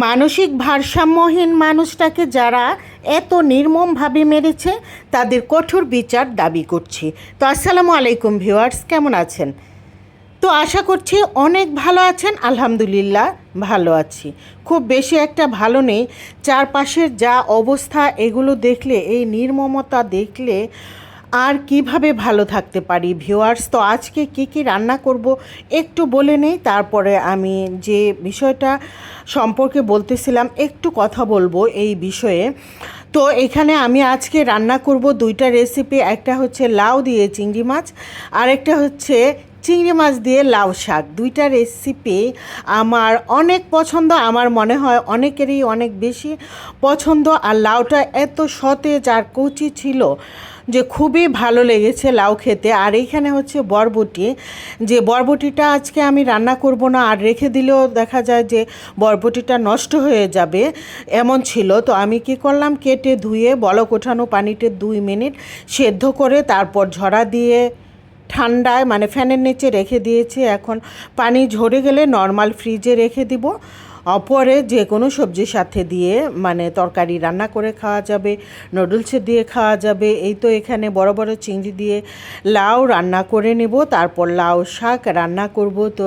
মানসিক ভারসাম্যহীন মানুষটাকে যারা এত নির্মমভাবে মেরেছে তাদের কঠোর বিচার দাবি করছি। তো আসসালামু আলাইকুম ভিউয়ার্স, কেমন আছেন? তো আশা করছি অনেক ভালো আছেন। আলহামদুলিল্লাহ ভালো আছি, খুব বেশি একটা ভালো নেই। চারপাশের যা অবস্থা এগুলো দেখলে, এই নির্মমতা দেখলে আর কিভাবে ভালো থাকতে পারি ভিউয়ার্স। তো আজকে কি রান্না করব একটু বলে নেই, তারপরে আমি যে বিষয়টা সম্পর্কে বলতেছিলাম একটু কথা বলবো এই বিষয়ে। তো এখানে আমি আজকে রান্না করব দুইটা রেসিপি, একটা হচ্ছে লাউ দিয়ে চিংড়ি মাছ, আর একটা হচ্ছে চিংড়ি মাছ দিয়ে লাউ শাক। দুইটা রেসিপি আমার অনেক পছন্দ, আমার মনে হয় অনেকেরই অনেক বেশি পছন্দ। আর লাউটা এত সতেজ আর কচি ছিল যে খুবই ভালো লেগেছে লাউ খেতে। আর এইখানে হচ্ছে বরবটি, যে বরবটিটা আজকে আমি রান্না করব না, আর রেখে দিলেও দেখা যায় যে বরবটিটা নষ্ট হয়ে যাবে এমন ছিল। তো আমি কি করলাম, কেটে ধুয়ে বলক ওঠানো পানিতে 2 মিনিট সেদ্ধ করে তারপর ঝরা দিয়ে ঠান্ডায় মানে ফ্যানের নিচে রেখে দিয়েছি। এখন পানি ঝরে গেলে নর্মাল ফ্রিজে রেখে দিব। পরে যে কোনো সবজির সাথে দিয়ে মানে তরকারি রান্না করে খাওয়া যাবে, নুডলসে দিয়ে খাওয়া যাবে। এই তো এখানে বড় বড় চিংড়ি দিয়ে লাউ রান্না করে নেব, তারপর লাউ শাক রান্না করব। তো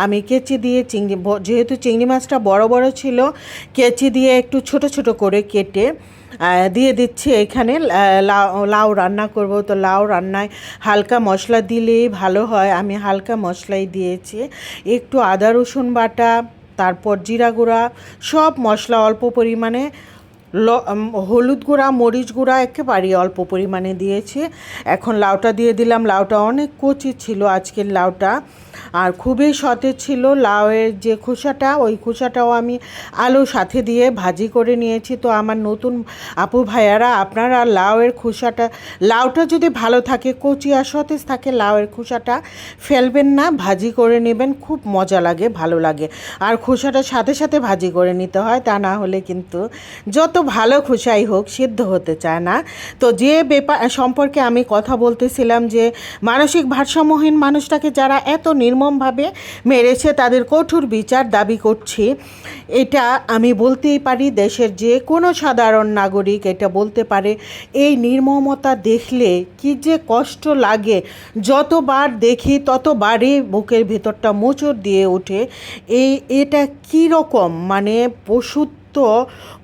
আমি কেচি দিয়ে চিংড়ি, যেহেতু চিংড়ি মাছটা বড় বড় ছিল, কেচি দিয়ে একটু ছোট ছোট করে কেটে দিয়ে দিচ্ছি এখানে। লাউ রান্না করব, তো লাউ রান্নায় হালকা মশলা দিলেই ভালো হয়। আমি হালকা মশলাই দিয়েছি, একটু আদা রসুন বাটা, তারপর জিরা গুঁড়া, সব মশলা অল্প পরিমাণে, হলুদ গুঁড়া, মরিচ গুঁড়া একেবারে অল্প পরিমাণে দিয়েছি। এখন লাউটা দিয়ে দিলাম। লাউটা অনেক কচি ছিল আজকের লাউটা, আর খুবই সতেজ ছিল। লাউয়ের যে খোসাটা, ওই খোসাটাও আমি আলু সাথে দিয়ে ভাজি করে নিয়েছি। তো আমার নতুন আপু ভাইয়ারা, আপনারা লাউয়ের খোসাটা, লাউটা যদি ভালো থাকে, কচি আর সতেজ থাকে, লাউয়ের খোসাটা ফেলবেন না, ভাজি করে নেবেন, খুব মজা লাগে, ভালো লাগে। আর খোসাটা সাথে সাথে ভাজি করে নিতে হয়, তা না হলে কিন্তু যত ভালো খোসাই হোক সিদ্ধ হতে চায় না। তো যে ব্যাপার সম্পর্কে আমি কথা বলতেছিলাম, যে মানসিক ভারসাম্যহীন মানুষটাকে যারা এত নির্মমভাবে মেরেছে তাদের কঠোর বিচার দাবি করছি। এটা আমি বলতেই পারি, দেশের যে কোনো সাধারণ নাগরিক এটা বলতে পারে। এই নির্মমতা দেখলে কি যে কষ্ট লাগে, যতবার দেখি ততবারই বুকের ভেতরটা মোচড় দিয়ে ওঠে। এটা কীরকম, মানে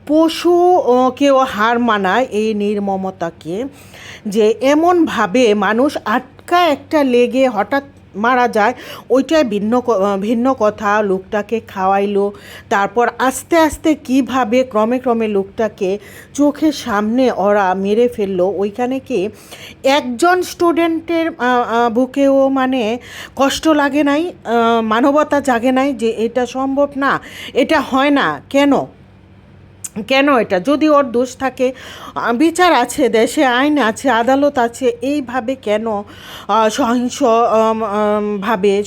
পশুকেও হার মানায় এই নির্মমতাকে, যে এমনভাবে মানুষ আটকা একটা লেগে হঠাৎ মারা যায়। ওইটাই ভিন্ন কথা। লোকটাকে খাওয়াইলো, তারপর আস্তে আস্তে কিভাবে ক্রমে ক্রমে লোকটাকে চোখের সামনে ওরা মেরে ফেললো। ওইখানে কি একজন স্টুডেন্টের বুকেও মানে কষ্ট লাগে নাই, মানবতা জাগে নাই যে এটা সম্ভব না, এটা হয় না কেন? এটা যদি ওর দোষ থাকে, বিচার আছে, দেশে আইন আছে, আদালত আছে, এইভাবে কেন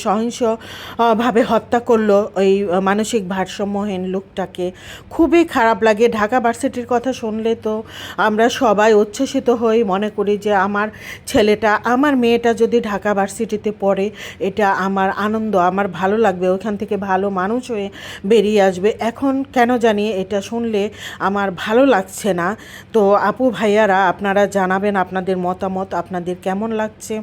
সহিংসভাবে হত্যা করলো ওই মানসিক ভারসাম্যহীন লোকটাকে? খুবই খারাপ লাগে। ঢাকা ভার্সিটির কথা শুনলে তো আমরা সবাই উচ্ছ্বসিত হই, মনে করি যে আমার ছেলেটা, আমার মেয়েটা যদি ঢাকা ভার্সিটিতে পড়ে, এটা আমার আনন্দ, আমার ভালো লাগবে, ওখান থেকে ভালো মানুষ হয়ে বেরিয়ে আসবে। এখন কেন জানি এটা শুনলে আমার ভালো লাগছে না। তো আপু ভাইয়ারা, আপনারা জানাবেন আপনাদের মতামত, আপনাদের কেমন লাগছে।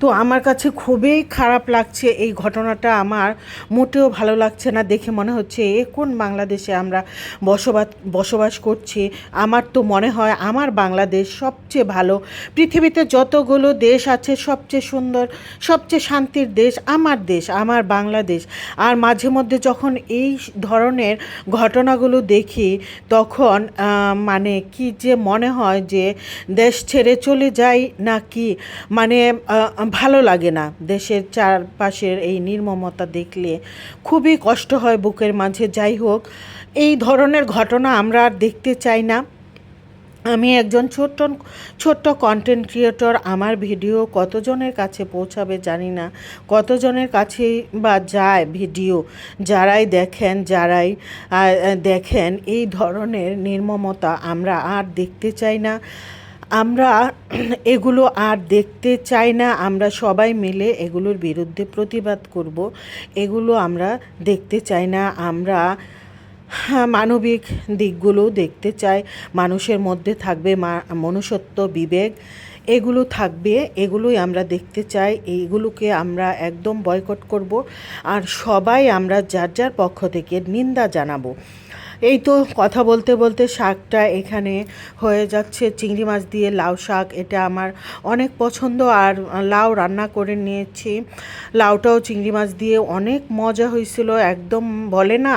তো আমার কাছে খুবই খারাপ লাগছে এই ঘটনাটা, আমার মোটেও ভালো লাগছে না। দেখে মনে হচ্ছে কোন বাংলাদেশে আমরা বসবাস করছি। আমার তো মনে হয় আমার বাংলাদেশ সবচেয়ে ভালো, পৃথিবীতে যতগুলো দেশ আছে সবচেয়ে সুন্দর, সবচেয়ে শান্তির দেশ আমার দেশ, আমার বাংলাদেশ। আর মাঝে মধ্যে যখন এই ধরনের ঘটনাগুলো দেখি, তখন মানে কি যে মনে হয় যে দেশ ছেড়ে চলে যাই নাকি, মানে ভালো লাগে না। দেশের চারপাশের এই নির্মমতা দেখলে খুবই কষ্ট হয় বুকের মাঝে। যাই হোক, এই ধরনের ঘটনা আমরা আর দেখতে চাই না। আমি একজন ছোট্ট কন্টেন্ট ক্রিয়েটর, আমার ভিডিও কতজনের কাছে পৌঁছাবে জানি না, কতজনের কাছে বা যায় ভিডিও। যারাই দেখেন এই ধরনের নির্মমতা আমরা আর দেখতে চাই না। আমরা এগুলো আর দেখতে চাই না। আমরা সবাই মিলে এগুলোর বিরুদ্ধে প্রতিবাদ করব। এগুলো আমরা দেখতে চাই না। আমরা হ্যাঁ, মানবিক দিকগুলো দেখতে চাই, মানুষের মধ্যে থাকবে মনুষ্যত্ব, বিবেক, এগুলো থাকবে, এগুলোই আমরা দেখতে চাই। এইগুলোকে আমরা একদম বয়কট করব, আর সবাই আমরা যার যার পক্ষ থেকে নিন্দা জানাবো। এই তো কথা বলতে বলতে শাকটা এখানে হয়ে যাচ্ছে, চিংড়ি মাছ দিয়ে লাউ শাক, এটা আমার অনেক পছন্দ। আর লাউ রান্না করে নিয়েছি, লাউটাও চিংড়ি মাছ দিয়ে অনেক মজা হয়েছিল, একদম বলে না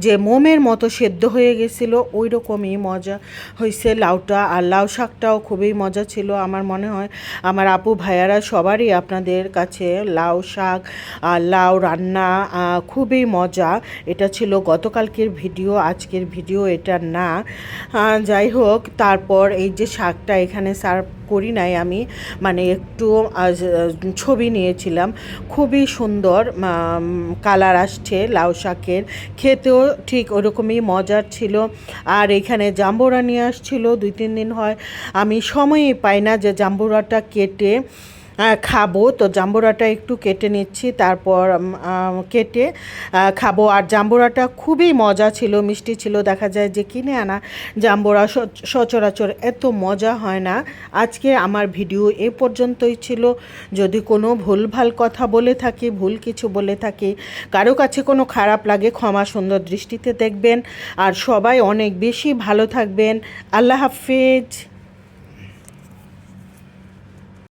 যে মোমের মতো সেদ্ধ হয়ে গেছিল, ওই রকমই মজা হয়েছে লাউটা। আর লাউ শাকটাও খুবই মজা ছিল। আমার মনে হয় আমার আপু ভাইয়ারা সবারই আপনাদের কাছে লাউ শাক আর লাউ রান্না খুবই মজা। এটা ছিল গতকালকের ভিডিও, আজকের ভিডিও এটা না। যাই হোক, তারপর এই যে শাকটা এখানে সার্ভ করি নাই আমি, মানে একটু ছবি নিয়েছিলাম, খুবই সুন্দর কালার আসছে লাউ শাকের, খেতেও ঠিক ওরকমই মজার ছিল। আর এখানে জাম্বুরা নিয়ে আসছিল, 2-3 দিন হয় আমি সময়ই পাই না যে জাম্বুরাটা কেটে খাবো। তো জাম্বুরাটা একটু কেটে নিচ্ছি, তারপর কেটে খাবো। আর জাম্বুরাটা খুবই মজা ছিল, মিষ্টি ছিল। দেখা যায় যে কিনে আনা জাম্বুরা সচরাচর এত মজা হয় না। আজকে আমার ভিডিও এ পর্যন্তই ছিল। যদি কোনো ভুলভাল কথা বলে থাকি, ভুল কিছু বলে থাকি, কারো কাছে কোনো খারাপ লাগে, ক্ষমা সুন্দর দৃষ্টিতে দেখবেন। আর সবাই অনেক বেশি ভালো থাকবেন। আল্লাহ হাফেজ।